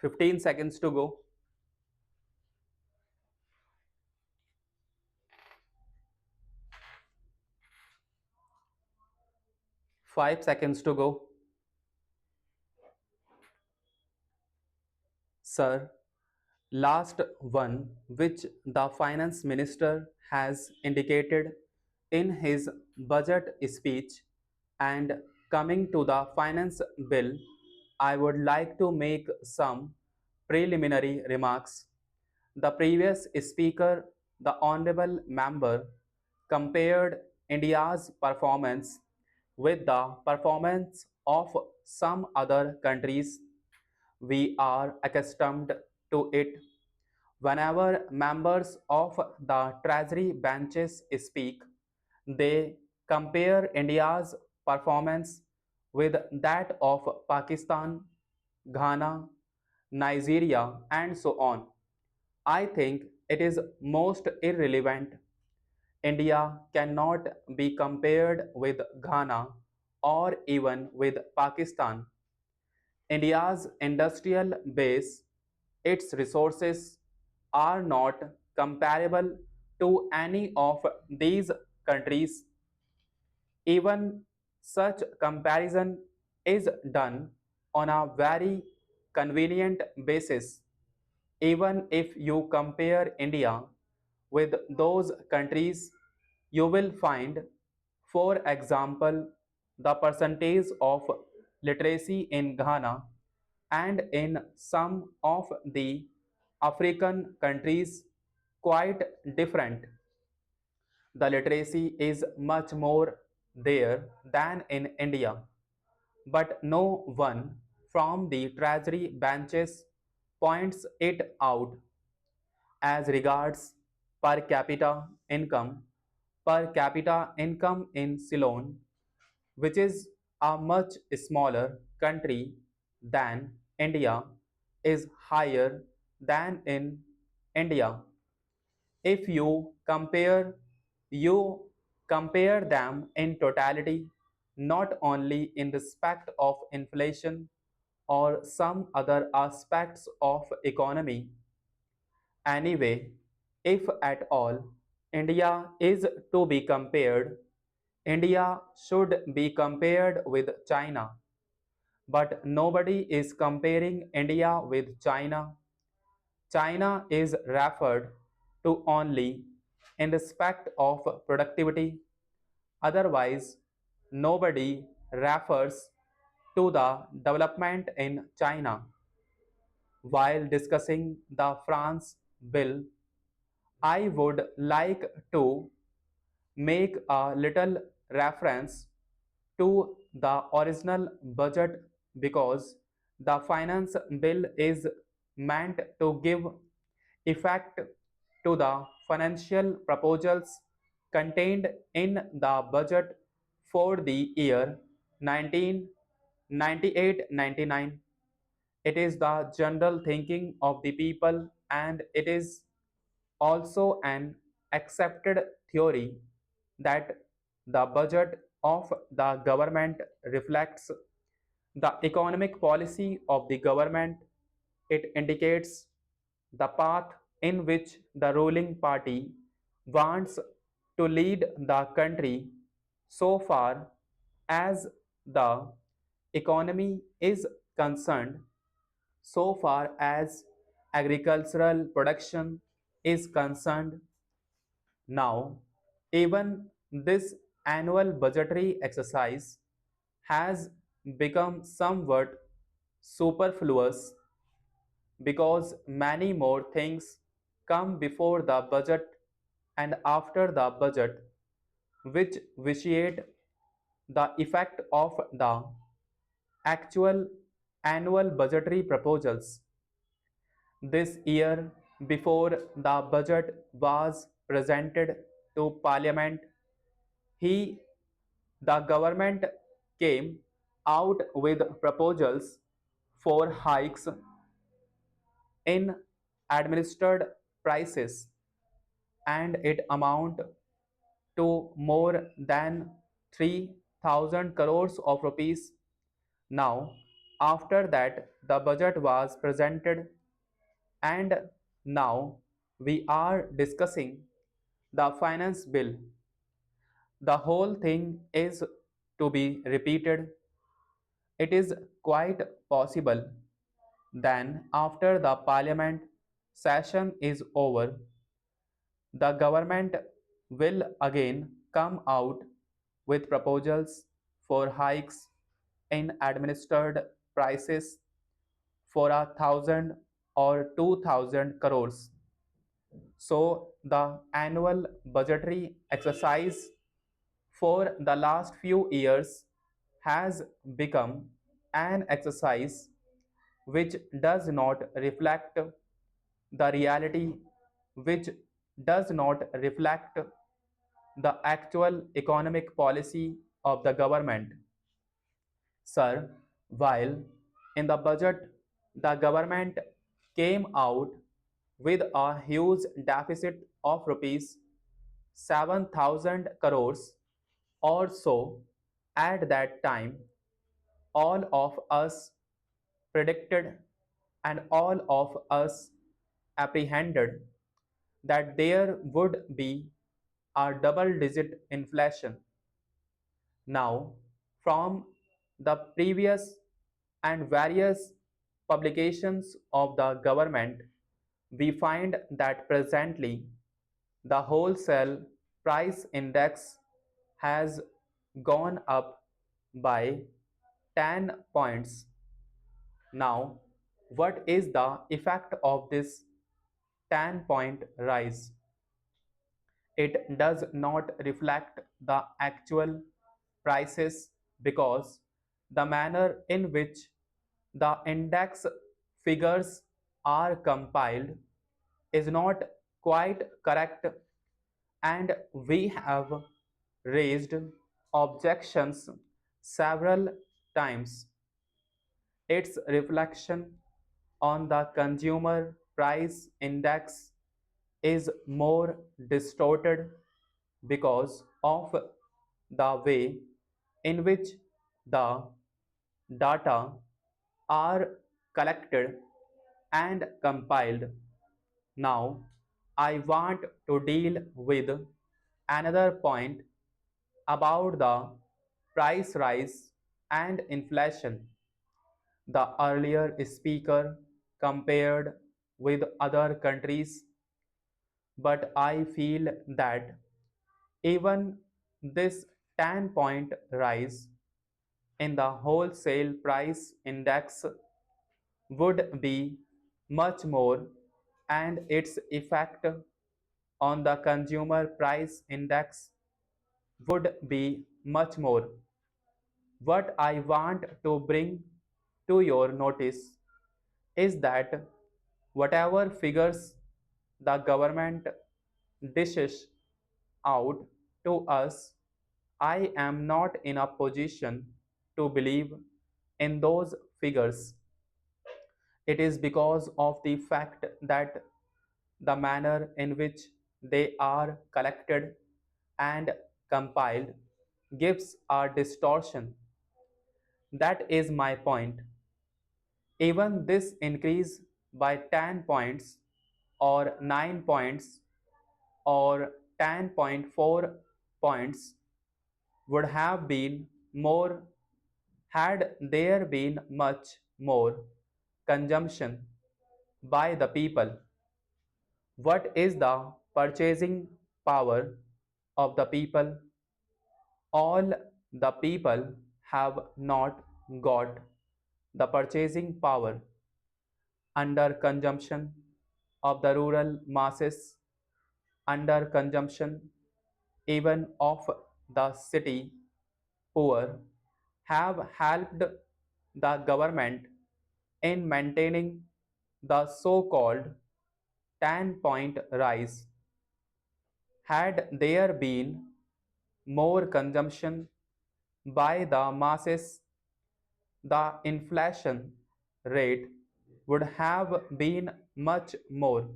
15 seconds to go. 5 seconds to go. Sir, last one, which the finance minister has indicated in his budget speech, and coming to the finance bill, I would like to make some preliminary remarks. The previous speaker, the honorable member, compared India's performance with the performance of some other countries. We are accustomed to it. Whenever members of the Treasury benches speak, they compare India's performance with that of Pakistan, Ghana, Nigeria, and so on. I think it is most irrelevant. India cannot be compared with Ghana or even with Pakistan. India's industrial base, its resources are not comparable to any of these countries. Even such comparison is done on a very convenient basis. Even if you compare India with those countries, you will find, for example, the percentage of literacy in Ghana and in some of the African countries quite different. The literacy is much more there than in India, but no one from the treasury benches points it out. As regards per capita income, per capita income in Ceylon, which is a much smaller country than India, is higher than in India. If you compare them in totality, not only in respect of inflation or some other aspects of economy. Anyway, if at all India is to be compared, India should be compared with China. But nobody is comparing India with China. China is referred to only in respect of productivity. Otherwise, nobody refers to the development in China. While discussing the France bill, I would like to make a little reference to the original budget because the finance bill is meant to give effect to the financial proposals contained in the budget for the year 1998-99. It is the general thinking of the people, and it is also an accepted theory that the budget of the government reflects the economic policy of the government. It indicates the path in which the ruling party wants to lead the country so far as the economy is concerned, so far as agricultural production is concerned. Now, even this annual budgetary exercise has become somewhat superfluous because many more things come before the budget and after the budget, which vitiate the effect of the actual annual budgetary proposals. This year, before the budget was presented to Parliament, he, the government came out with proposals for hikes in administered prices, and it amount to more than 3,000 crores of rupees. Now, After that, the budget was presented, and now we are discussing the finance bill. The whole thing is to be repeated. It is quite possible then, after the parliament session is over, the government will again come out with proposals for hikes in administered prices for 1,000 or 2,000 crores. So, the annual budgetary exercise for the last few years has become an exercise which does not reflect the reality, which does not reflect the actual economic policy of the government. Sir, while in the budget the government came out with a huge deficit of rupees 7,000 crores or so at that time, all of us predicted and all of us apprehended that there would be a double digit inflation. Now, from the previous and various publications of the government, we find that presently the wholesale price index has gone up by 10 points. Now, what is the effect of this 10-point rise? It does not reflect the actual prices because the manner in which the index figures are compiled is not quite correct, and we have raised objections several times. Its reflection on the consumer price index is more distorted because of the way in which the data are collected and compiled. Now, I want to deal with another point about the price rise and inflation. The earlier speaker compared with other countries, but I feel that even this 10-point rise in the wholesale price index would be much more, and its effect on the consumer price index would be much more. What I want to bring to your notice is that whatever figures the government dishes out to us, I am not in a position to believe in those figures. It is because of the fact that the manner in which they are collected and compiled gives a distortion. That is my point. Even this increase by 10 points or 9 points or 10.4 points would have been more had there been much more consumption by the people. What is the purchasing power of the people? All the people have not got the purchasing power. Under consumption of the rural masses, under consumption even of the city poor, have helped the government in maintaining the so-called 10-point rise. Had there been more consumption by the masses, the inflation rate would have been much more.